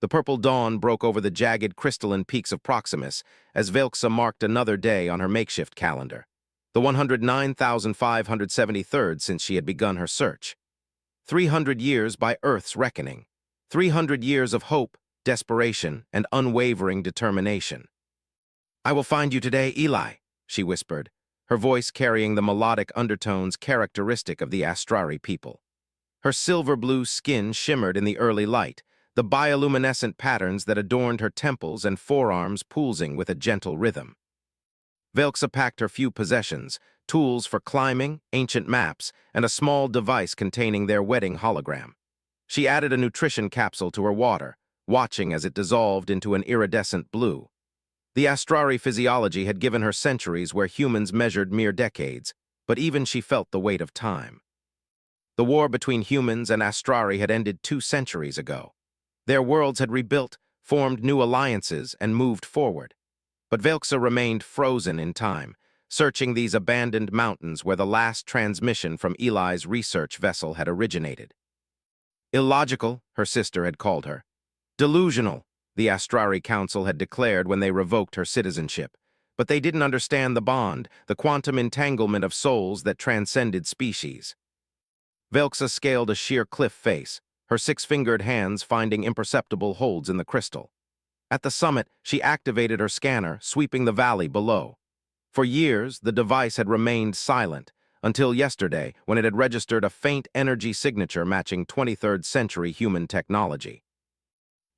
The purple dawn broke over the jagged crystalline peaks of Proximus as Velxa marked another day on her makeshift calendar, the 109,573rd since she had begun her search. 300 years by Earth's reckoning. 300 years of hope, desperation, and unwavering determination. "I will find you today, Eli," she whispered, her voice carrying the melodic undertones characteristic of the Astrari people. Her silver-blue skin shimmered in the early light, the bioluminescent patterns that adorned her temples and forearms pulsing with a gentle rhythm. Velxa packed her few possessions, tools for climbing, ancient maps, and a small device containing their wedding hologram. She added a nutrition capsule to her water, watching as it dissolved into an iridescent blue. The Astrari physiology had given her centuries where humans measured mere decades, but even she felt the weight of time. The war between humans and Astrari had ended 2 centuries ago. Their worlds had rebuilt, formed new alliances, and moved forward. But Velxa remained frozen in time, searching these abandoned mountains where the last transmission from Eli's research vessel had originated. Illogical, her sister had called her. Delusional, the Astrari Council had declared when they revoked her citizenship. But they didn't understand the bond, the quantum entanglement of souls that transcended species. Velxa scaled a sheer cliff face, her 6-fingered hands finding imperceptible holds in the crystal. At the summit, she activated her scanner, sweeping the valley below. For years, the device had remained silent, until yesterday when it had registered a faint energy signature matching 23rd century human technology.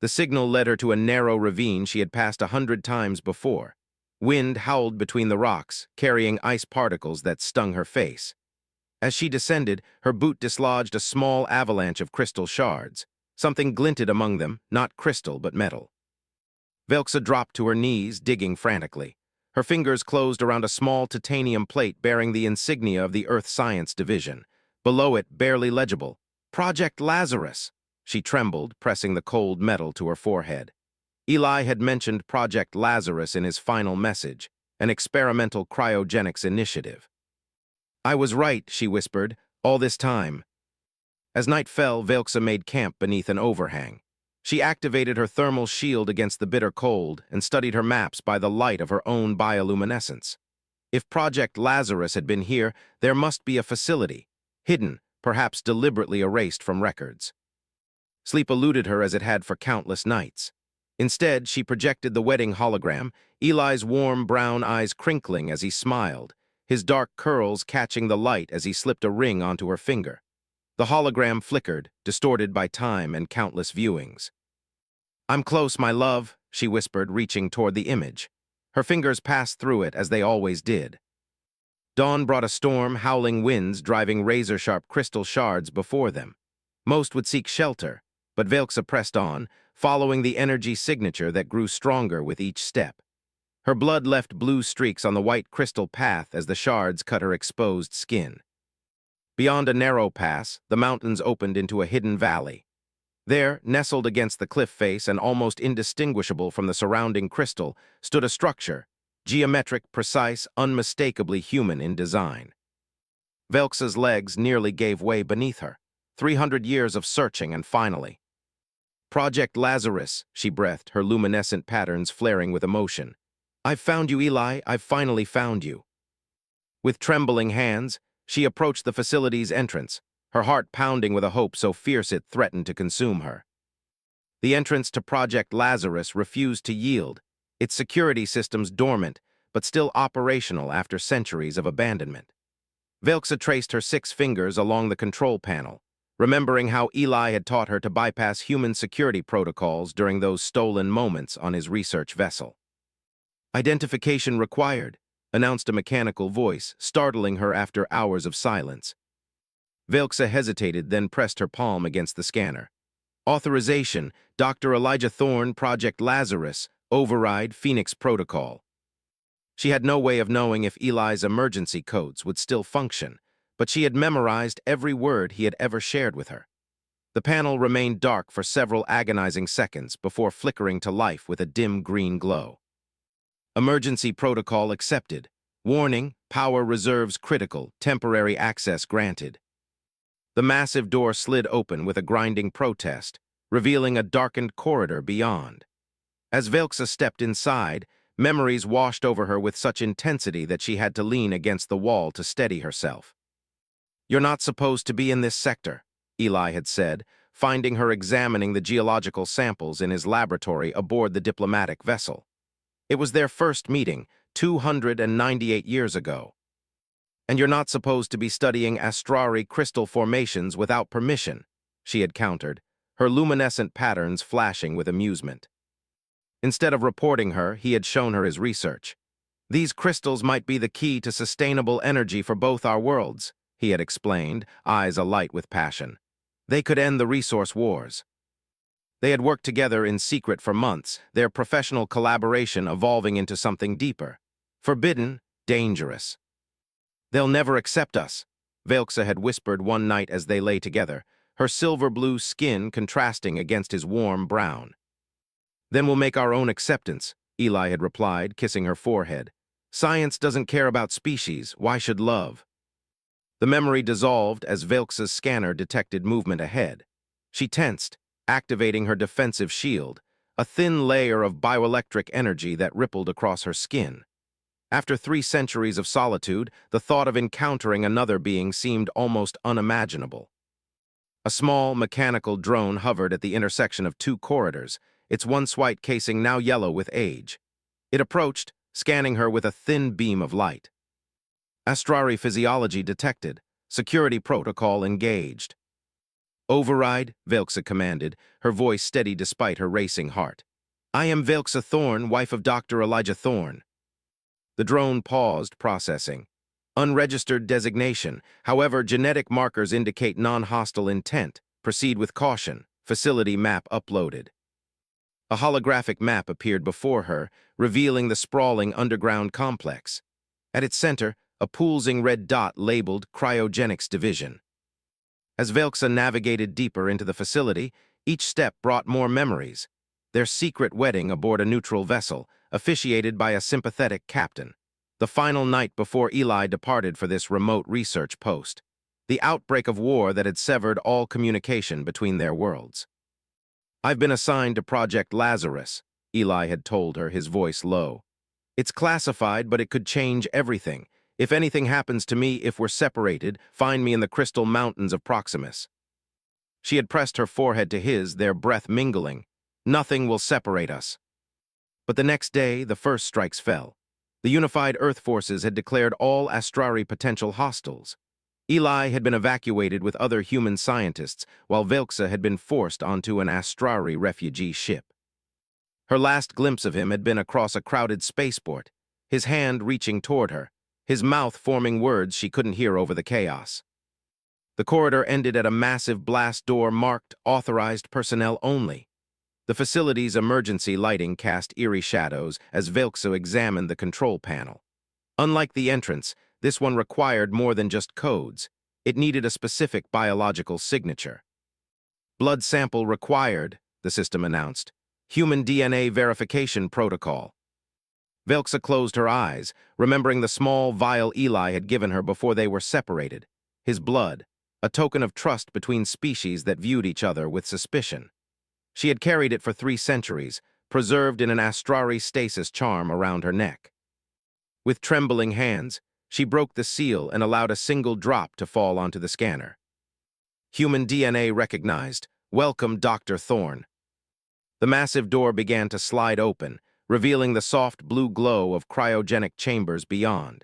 The signal led her to a narrow ravine she had passed 100 times before. Wind howled between the rocks, carrying ice particles that stung her face. As she descended, her boot dislodged a small avalanche of crystal shards. Something glinted among them, not crystal but metal. Velxa dropped to her knees, digging frantically. Her fingers closed around a small titanium plate bearing the insignia of the Earth Science Division. Below it, barely legible, "Project Lazarus." She trembled, pressing the cold metal to her forehead. Eli had mentioned Project Lazarus in his final message, an experimental cryogenics initiative. "I was right," she whispered, "all this time." As night fell, Velxa made camp beneath an overhang. She activated her thermal shield against the bitter cold and studied her maps by the light of her own bioluminescence. If Project Lazarus had been here, there must be a facility, hidden, perhaps deliberately erased from records. Sleep eluded her as it had for countless nights. Instead, she projected the wedding hologram, Eli's warm brown eyes crinkling as he smiled, his dark curls catching the light as he slipped a ring onto her finger. The hologram flickered, distorted by time and countless viewings. "I'm close, my love," she whispered, reaching toward the image. Her fingers passed through it as they always did. Dawn brought a storm, howling winds driving razor-sharp crystal shards before them. Most would seek shelter, but Velxa pressed on, following the energy signature that grew stronger with each step. Her blood left blue streaks on the white crystal path as the shards cut her exposed skin. Beyond a narrow pass, the mountains opened into a hidden valley. There, nestled against the cliff face and almost indistinguishable from the surrounding crystal, stood a structure, geometric, precise, unmistakably human in design. Velxa's legs nearly gave way beneath her. 300 years of searching, and finally. "Project Lazarus," she breathed, her luminescent patterns flaring with emotion. "I've found you, Eli. I've finally found you." With trembling hands, she approached the facility's entrance, her heart pounding with a hope so fierce it threatened to consume her. The entrance to Project Lazarus refused to yield, its security systems dormant, but still operational after centuries of abandonment. Velxa traced her 6 fingers along the control panel, remembering how Eli had taught her to bypass human security protocols during those stolen moments on his research vessel. "Identification required," announced a mechanical voice, startling her after hours of silence. Velxa hesitated, then pressed her palm against the scanner. "Authorization, Dr. Elijah Thorne, Project Lazarus, override Phoenix Protocol." She had no way of knowing if Eli's emergency codes would still function, but she had memorized every word he had ever shared with her. The panel remained dark for several agonizing seconds before flickering to life with a dim green glow. "Emergency protocol accepted. Warning, power reserves critical, temporary access granted." The massive door slid open with a grinding protest, revealing a darkened corridor beyond. As Velxa stepped inside, memories washed over her with such intensity that she had to lean against the wall to steady herself. "You're not supposed to be in this sector," Eli had said, finding her examining the geological samples in his laboratory aboard the diplomatic vessel. It was their first meeting, 298 years ago. "And you're not supposed to be studying astrari crystal formations without permission," she had countered, her luminescent patterns flashing with amusement. Instead of reporting her, he had shown her his research. "These crystals might be the key to sustainable energy for both our worlds," he had explained, eyes alight with passion. "They could end the resource wars." They had worked together in secret for months, their professional collaboration evolving into something deeper. Forbidden, dangerous. "They'll never accept us," Velxa had whispered one night as they lay together, her silver-blue skin contrasting against his warm brown. "Then we'll make our own acceptance," Eli had replied, kissing her forehead. "Science doesn't care about species, why should love?" The memory dissolved as Velxa's scanner detected movement ahead. She tensed, activating her defensive shield, a thin layer of bioelectric energy that rippled across her skin. After 3 centuries of solitude, the thought of encountering another being seemed almost unimaginable. A small, mechanical drone hovered at the intersection of 2 corridors, its once white casing now yellow with age. It approached, scanning her with a thin beam of light. "Astrari physiology detected. Security protocol engaged." "Override," Velxa commanded, her voice steady despite her racing heart. "I am Velxa Thorne, wife of Dr. Elijah Thorne." The drone paused, processing. "Unregistered designation. However, genetic markers indicate non-hostile intent. Proceed with caution. Facility map uploaded." A holographic map appeared before her, revealing the sprawling underground complex. At its center, a pulsing red dot labeled Cryogenics Division. As Velxa navigated deeper into the facility, each step brought more memories. Their secret wedding aboard a neutral vessel, officiated by a sympathetic captain. The final night before Eli departed for this remote research post. The outbreak of war that had severed all communication between their worlds. "I've been assigned to Project Lazarus," Eli had told her, his voice low. "It's classified, but it could change everything. If anything happens to me if we're separated, find me in the crystal mountains of Proximus." She had pressed her forehead to his, their breath mingling. "Nothing will separate us." But the next day, the first strikes fell. The unified Earth forces had declared all Astrari potential hostiles. Eli had been evacuated with other human scientists, while Velxa had been forced onto an Astrari refugee ship. Her last glimpse of him had been across a crowded spaceport, his hand reaching toward her, his mouth forming words she couldn't hear over the chaos. The corridor ended at a massive blast door marked "Authorized Personnel Only." The facility's emergency lighting cast eerie shadows as Velxa examined the control panel. Unlike the entrance, this one required more than just codes. It needed a specific biological signature. "Blood sample required," the system announced. "Human DNA verification protocol." Velxa closed her eyes, remembering the small vial Eli had given her before they were separated. His blood, a token of trust between species that viewed each other with suspicion. She had carried it for 3 centuries, preserved in an Astrari stasis charm around her neck. With trembling hands, she broke the seal and allowed a single drop to fall onto the scanner. "Human DNA recognized. Welcome, Dr. Thorne." The massive door began to slide open, revealing the soft blue glow of cryogenic chambers beyond.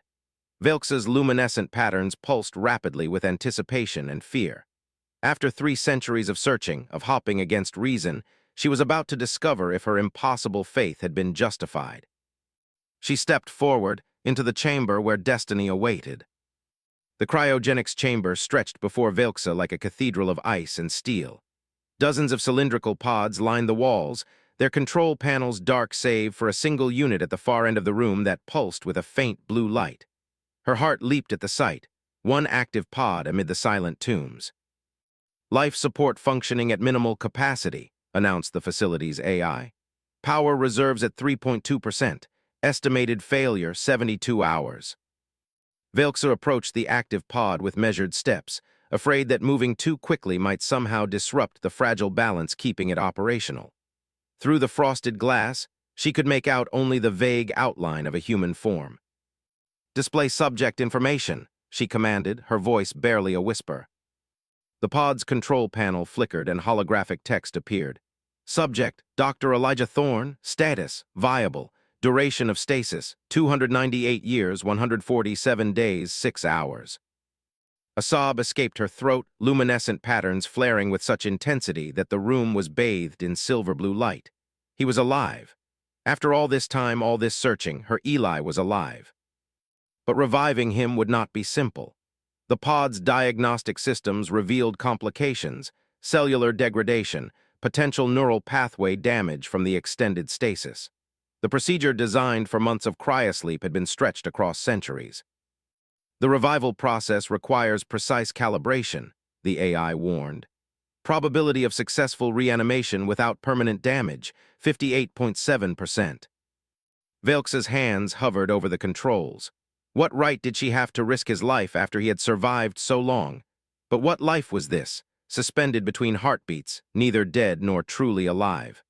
Velxa's luminescent patterns pulsed rapidly with anticipation and fear. After 3 centuries of searching, of hopping against reason, she was about to discover if her impossible faith had been justified. She stepped forward into the chamber where destiny awaited. The cryogenics chamber stretched before Velxa like a cathedral of ice and steel. Dozens of cylindrical pods lined the walls, their control panels dark save for a single unit at the far end of the room that pulsed with a faint blue light. Her heart leaped at the sight, one active pod amid the silent tombs. "Life support functioning at minimal capacity," announced the facility's AI. "Power reserves at 3.2%. Estimated failure 72 hours." Velxa approached the active pod with measured steps, afraid that moving too quickly might somehow disrupt the fragile balance keeping it operational. Through the frosted glass, she could make out only the vague outline of a human form. "Display subject information," she commanded, her voice barely a whisper. The pod's control panel flickered and holographic text appeared. Subject, Dr. Elijah Thorne, status, viable, duration of stasis, 298 years, 147 days, 6 hours. A sob escaped her throat, luminescent patterns flaring with such intensity that the room was bathed in silver-blue light. He was alive. After all this time, all this searching, her Eli was alive. But reviving him would not be simple. The pod's diagnostic systems revealed complications, cellular degradation, potential neural pathway damage from the extended stasis. The procedure designed for months of cryosleep had been stretched across centuries. The revival process requires precise calibration, the AI warned. Probability of successful reanimation without permanent damage, 58.7%. Velx's hands hovered over the controls. What right did she have to risk his life after he had survived so long? But what life was this, suspended between heartbeats, neither dead nor truly alive?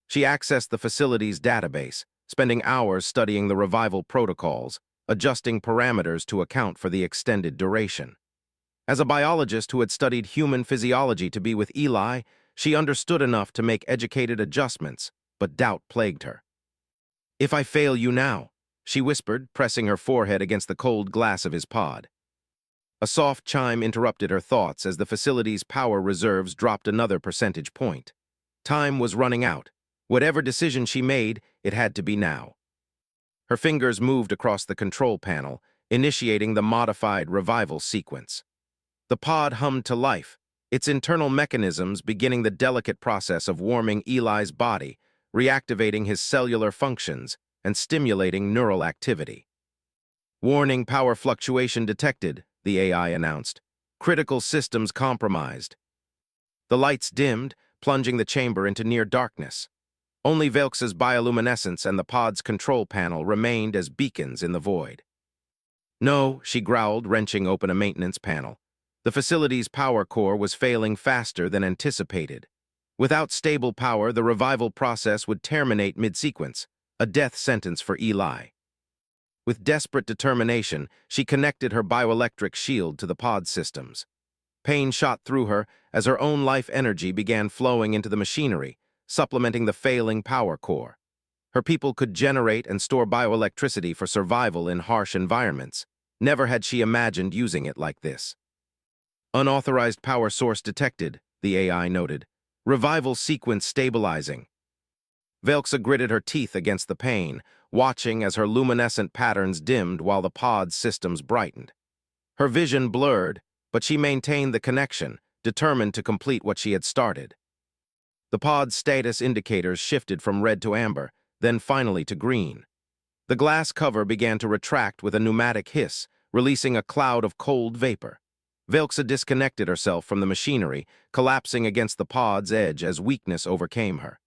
She accessed the facility's database, spending hours studying the revival protocols, adjusting parameters to account for the extended duration. As a biologist who had studied human physiology to be with Eli, she understood enough to make educated adjustments, but doubt plagued her. "If I fail you now," she whispered, pressing her forehead against the cold glass of his pod. A soft chime interrupted her thoughts as the facility's power reserves dropped another percentage point. Time was running out. Whatever decision she made, it had to be now. Her fingers moved across the control panel, initiating the modified revival sequence. The pod hummed to life, its internal mechanisms beginning the delicate process of warming Eli's body, reactivating his cellular functions, and stimulating neural activity. "Warning, power fluctuation detected," the AI announced. "Critical systems compromised." The lights dimmed, plunging the chamber into near darkness. Only Velx's bioluminescence and the pod's control panel remained as beacons in the void. "No," she growled, wrenching open a maintenance panel. The facility's power core was failing faster than anticipated. Without stable power, the revival process would terminate mid-sequence, a death sentence for Eli. With desperate determination, she connected her bioelectric shield to the pod systems. Pain shot through her as her own life energy began flowing into the machinery, supplementing the failing power core. Her people could generate and store bioelectricity for survival in harsh environments. Never had she imagined using it like this. "Unauthorized power source detected," the AI noted. "Revival sequence stabilizing." Velxa gritted her teeth against the pain, watching as her luminescent patterns dimmed while the pod's systems brightened. Her vision blurred, but she maintained the connection, determined to complete what she had started. The pod's status indicators shifted from red to amber, then finally to green. The glass cover began to retract with a pneumatic hiss, releasing a cloud of cold vapor. Velxa disconnected herself from the machinery, collapsing against the pod's edge as weakness overcame her.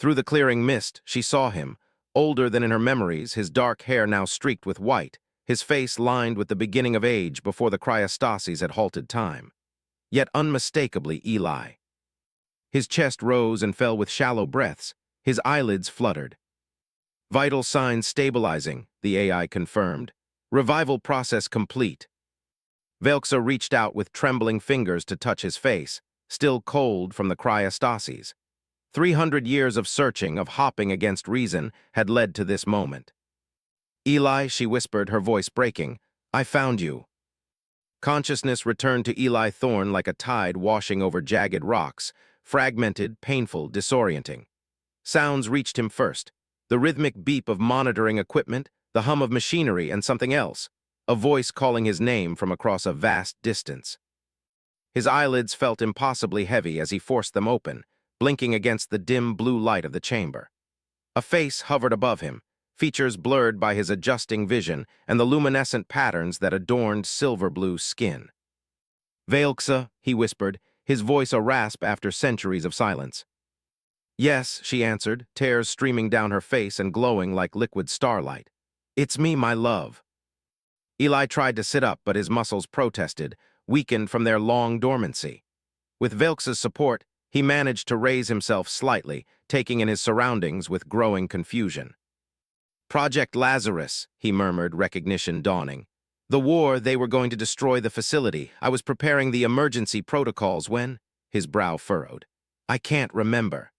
Through the clearing mist, she saw him, older than in her memories, his dark hair now streaked with white, his face lined with the beginning of age before the cryostasis had halted time. Yet unmistakably Eli. His chest rose and fell with shallow breaths, his eyelids fluttered. "Vital signs stabilizing," the AI confirmed. "Revival process complete." Velxa reached out with trembling fingers to touch his face, still cold from the cryostasis. 300 years of searching, of hopping against reason, had led to this moment. "Eli," she whispered, her voice breaking, "I found you." Consciousness returned to Eli Thorne like a tide washing over jagged rocks, fragmented, painful, disorienting. Sounds reached him first, the rhythmic beep of monitoring equipment, the hum of machinery, and something else, a voice calling his name from across a vast distance. His eyelids felt impossibly heavy as he forced them open, blinking against the dim blue light of the chamber. A face hovered above him, features blurred by his adjusting vision and the luminescent patterns that adorned silver-blue skin. "Velxa," he whispered, his voice a rasp after centuries of silence. "Yes," she answered, tears streaming down her face and glowing like liquid starlight. "It's me, my love." Eli tried to sit up, but his muscles protested, weakened from their long dormancy. With Velx's support, he managed to raise himself slightly, taking in his surroundings with growing confusion. "Project Lazarus," he murmured, recognition dawning. "The war, they were going to destroy the facility. I was preparing the emergency protocols when—" His brow furrowed. "I can't remember."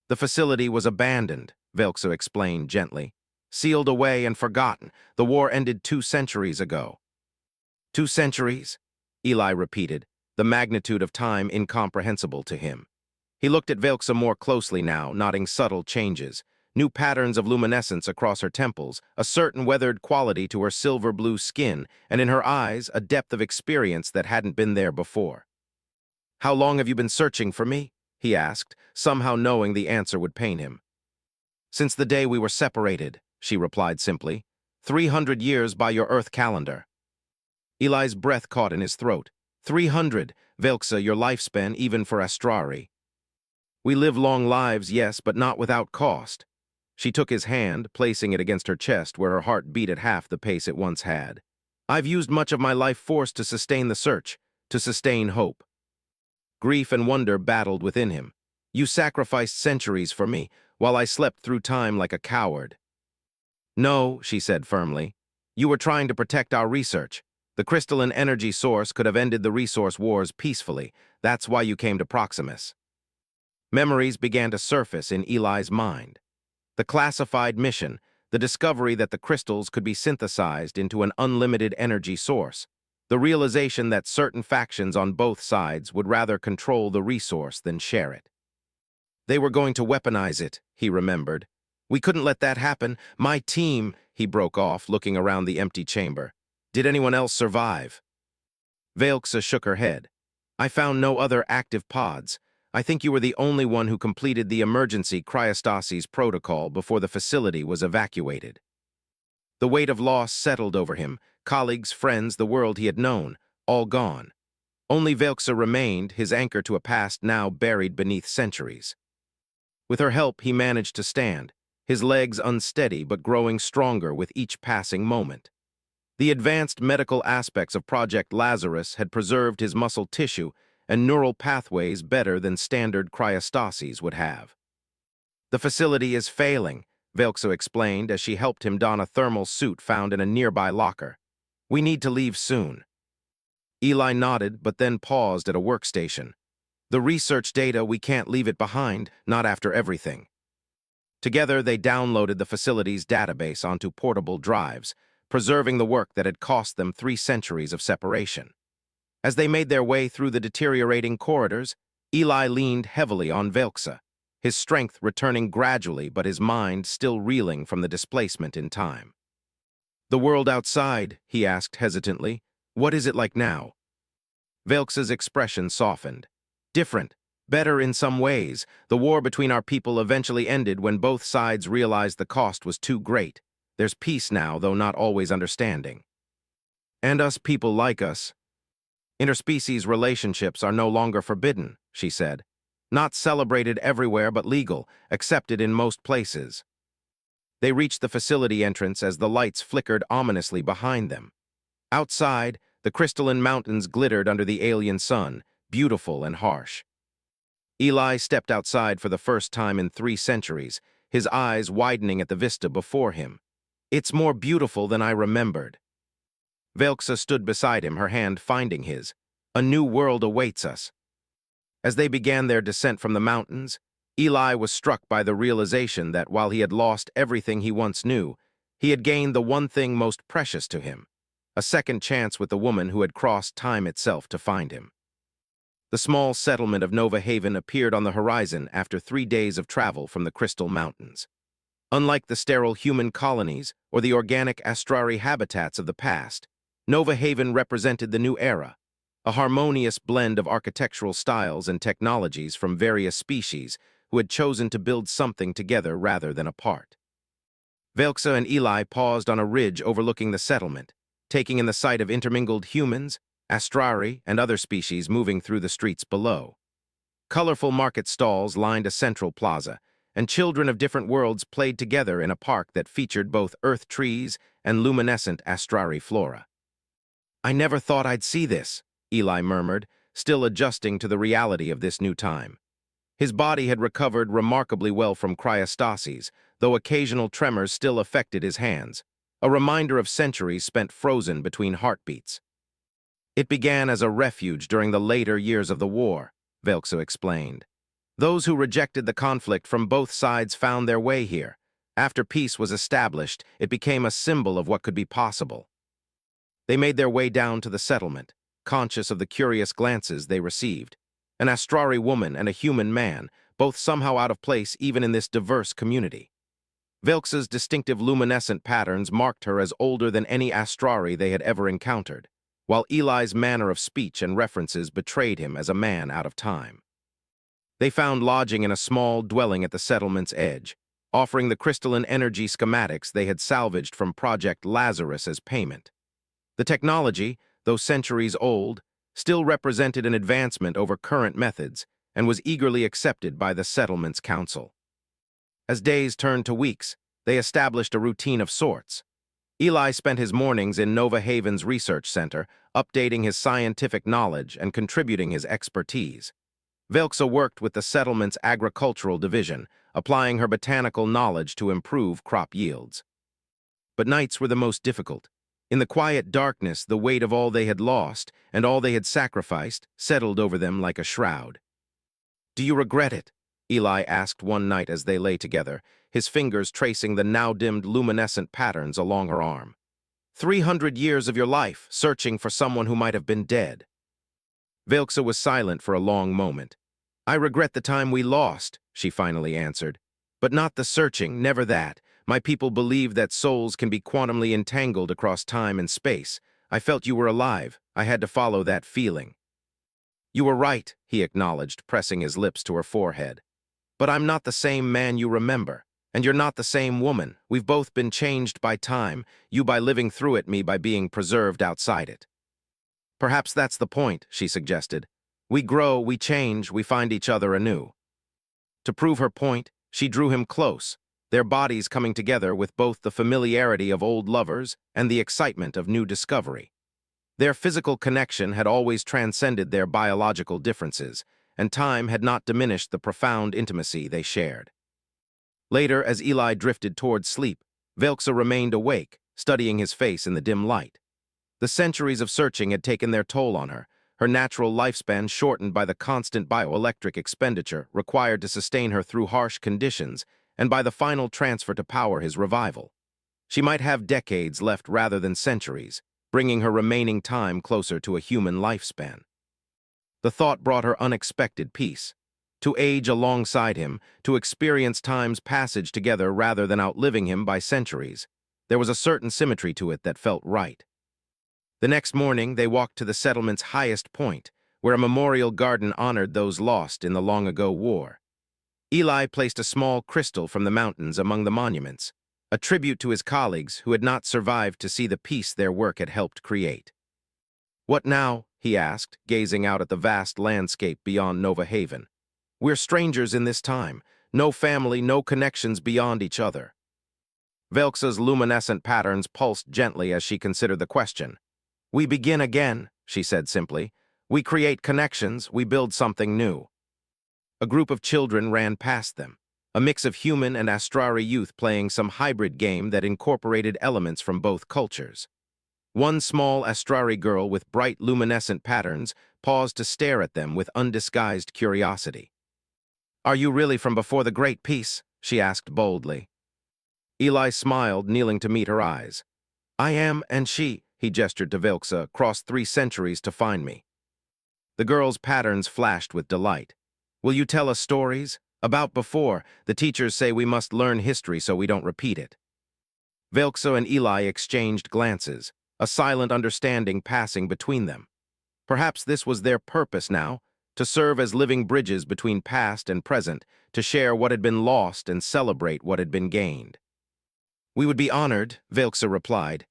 "The facility was abandoned," Velxa explained gently. "Sealed away and forgotten. The war ended 2 centuries ago." 2 centuries? Eli repeated, the magnitude of time incomprehensible to him. He looked at Velxa more closely now, noting subtle changes. New patterns of luminescence across her temples, a certain weathered quality to her silver-blue skin, and in her eyes a depth of experience that hadn't been there before. "How long have you been searching for me?" he asked, somehow knowing the answer would pain him. "Since the day we were separated," she replied simply. 300 years by your Earth calendar." Eli's breath caught in his throat. 300, Velxa, your lifespan even for Astrari. "We live long lives, yes, but not without cost." She took his hand, placing it against her chest where her heart beat at half the pace it once had. "I've used much of my life force to sustain the search, to sustain hope." Grief and wonder battled within him. "You sacrificed centuries for me, while I slept through time like a coward." "No," she said firmly. "You were trying to protect our research. The crystalline energy source could have ended the resource wars peacefully. That's why you came to Proximus." Memories began to surface in Eli's mind. The classified mission, the discovery that the crystals could be synthesized into an unlimited energy source, the realization that certain factions on both sides would rather control the resource than share it. They were going to weaponize it, he remembered. "We couldn't let that happen. My team," he broke off, looking around the empty chamber. "Did anyone else survive?" Velxa shook her head. "I found no other active pods. I think you were the only one who completed the emergency cryostasis protocol before the facility was evacuated." The weight of loss settled over him. Colleagues, friends, the world he had known, all gone. Only Velxa remained, his anchor to a past now buried beneath centuries. With her help, he managed to stand, his legs unsteady but growing stronger with each passing moment. The advanced medical aspects of Project Lazarus had preserved his muscle tissue and neural pathways better than standard cryostasis would have. "The facility is failing," Velxa explained as she helped him don a thermal suit found in a nearby locker. "We need to leave soon." Eli nodded, but then paused at a workstation. "The research data, we can't leave it behind, not after everything." Together, they downloaded the facility's database onto portable drives, preserving the work that had cost them 3 centuries of separation. As they made their way through the deteriorating corridors, Eli leaned heavily on Velxa, his strength returning gradually but his mind still reeling from the displacement in time. "The world outside," he asked hesitantly, "what is it like now?" Velxa's expression softened. "Different, better in some ways. The war between our people eventually ended when both sides realized the cost was too great. There's peace now, though not always understanding. And us people like us. Interspecies relationships are no longer forbidden," she said. "Not celebrated everywhere but legal, accepted in most places." They reached the facility entrance as the lights flickered ominously behind them. Outside, the crystalline mountains glittered under the alien sun, beautiful and harsh. Eli stepped outside for the first time in 3 centuries, his eyes widening at the vista before him. "It's more beautiful than I remembered." Velxa stood beside him, her hand finding his. "A new world awaits us." As they began their descent from the mountains, Eli was struck by the realization that while he had lost everything he once knew, he had gained the one thing most precious to him, a second chance with the woman who had crossed time itself to find him. The small settlement of Nova Haven appeared on the horizon after 3 days of travel from the Crystal Mountains. Unlike the sterile human colonies or the organic Astrari habitats of the past, Nova Haven represented the new era, a harmonious blend of architectural styles and technologies from various species who had chosen to build something together rather than apart. Velxa and Eli paused on a ridge overlooking the settlement, taking in the sight of intermingled humans, Astrari, and other species moving through the streets below. Colorful market stalls lined a central plaza, and children of different worlds played together in a park that featured both earth trees and luminescent Astrari flora. "I never thought I'd see this," Eli murmured, still adjusting to the reality of this new time. His body had recovered remarkably well from cryostasis, though occasional tremors still affected his hands, a reminder of centuries spent frozen between heartbeats. It began as a refuge during the later years of the war, Velxa explained. Those who rejected the conflict from both sides found their way here. After peace was established, it became a symbol of what could be possible. They made their way down to the settlement, conscious of the curious glances they received. An Astrari woman and a human man, both somehow out of place even in this diverse community. Velxa's distinctive luminescent patterns marked her as older than any Astrari they had ever encountered, while Eli's manner of speech and references betrayed him as a man out of time. They found lodging in a small dwelling at the settlement's edge, offering the crystalline energy schematics they had salvaged from Project Lazarus as payment. The technology, though centuries old, still represented an advancement over current methods and was eagerly accepted by the settlement's council. As days turned to weeks, they established a routine of sorts. Eli spent his mornings in Nova Haven's research center, updating his scientific knowledge and contributing his expertise. Velxa worked with the settlement's agricultural division, applying her botanical knowledge to improve crop yields. But nights were the most difficult. In the quiet darkness, the weight of all they had lost and all they had sacrificed settled over them like a shroud. "Do you regret it?" Eli asked one night as they lay together, his fingers tracing the now-dimmed luminescent patterns along her arm. 300 years of your life, searching for someone who might have been dead. Velxa was silent for a long moment. "I regret the time we lost," she finally answered. "But not the searching, never that. My people believe that souls can be quantumly entangled across time and space. I felt you were alive. I had to follow that feeling." "You were right," he acknowledged, pressing his lips to her forehead. "But I'm not the same man you remember, and you're not the same woman. We've both been changed by time, you by living through it, me by being preserved outside it." "Perhaps that's the point," she suggested. "We grow, we change, we find each other anew." To prove her point, she drew him close, their bodies coming together with both the familiarity of old lovers and the excitement of new discovery. Their physical connection had always transcended their biological differences, and time had not diminished the profound intimacy they shared. Later, as Eli drifted towards sleep, Velxa remained awake, studying his face in the dim light. The centuries of searching had taken their toll on her, her natural lifespan shortened by the constant bioelectric expenditure required to sustain her through harsh conditions and by the final transfer to power his revival. She might have decades left rather than centuries, bringing her remaining time closer to a human lifespan. The thought brought her unexpected peace. To age alongside him, to experience time's passage together rather than outliving him by centuries, there was a certain symmetry to it that felt right. The next morning, they walked to the settlement's highest point, where a memorial garden honored those lost in the long-ago war. Eli placed a small crystal from the mountains among the monuments, a tribute to his colleagues who had not survived to see the peace their work had helped create. "What now?" he asked, gazing out at the vast landscape beyond Nova Haven. "We're strangers in this time, no family, no connections beyond each other." Velxa's luminescent patterns pulsed gently as she considered the question. "We begin again," she said simply. "We create connections, we build something new." A group of children ran past them, a mix of human and Astrari youth playing some hybrid game that incorporated elements from both cultures. One small Astrari girl with bright luminescent patterns paused to stare at them with undisguised curiosity. "Are you really from before the Great Peace?" she asked boldly. Eli smiled, kneeling to meet her eyes. "I am, and she," he gestured to Velxa, "crossed 3 centuries to find me." The girl's patterns flashed with delight. "Will you tell us stories? About before, the teachers say we must learn history so we don't repeat it." Velxa and Eli exchanged glances, a silent understanding passing between them. Perhaps this was their purpose now, to serve as living bridges between past and present, to share what had been lost and celebrate what had been gained. "We would be honored," Velxa replied.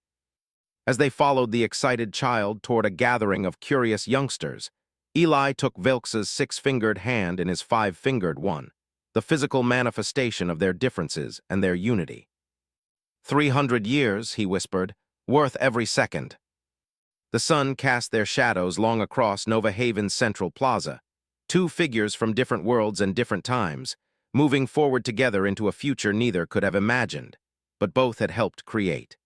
As they followed the excited child toward a gathering of curious youngsters, Eli took Velxa's 6-fingered hand in his 5-fingered one, the physical manifestation of their differences and their unity. 300 years, he whispered, worth every second. The sun cast their shadows long across Nova Haven's central plaza, two figures from different worlds and different times, moving forward together into a future neither could have imagined, but both had helped create.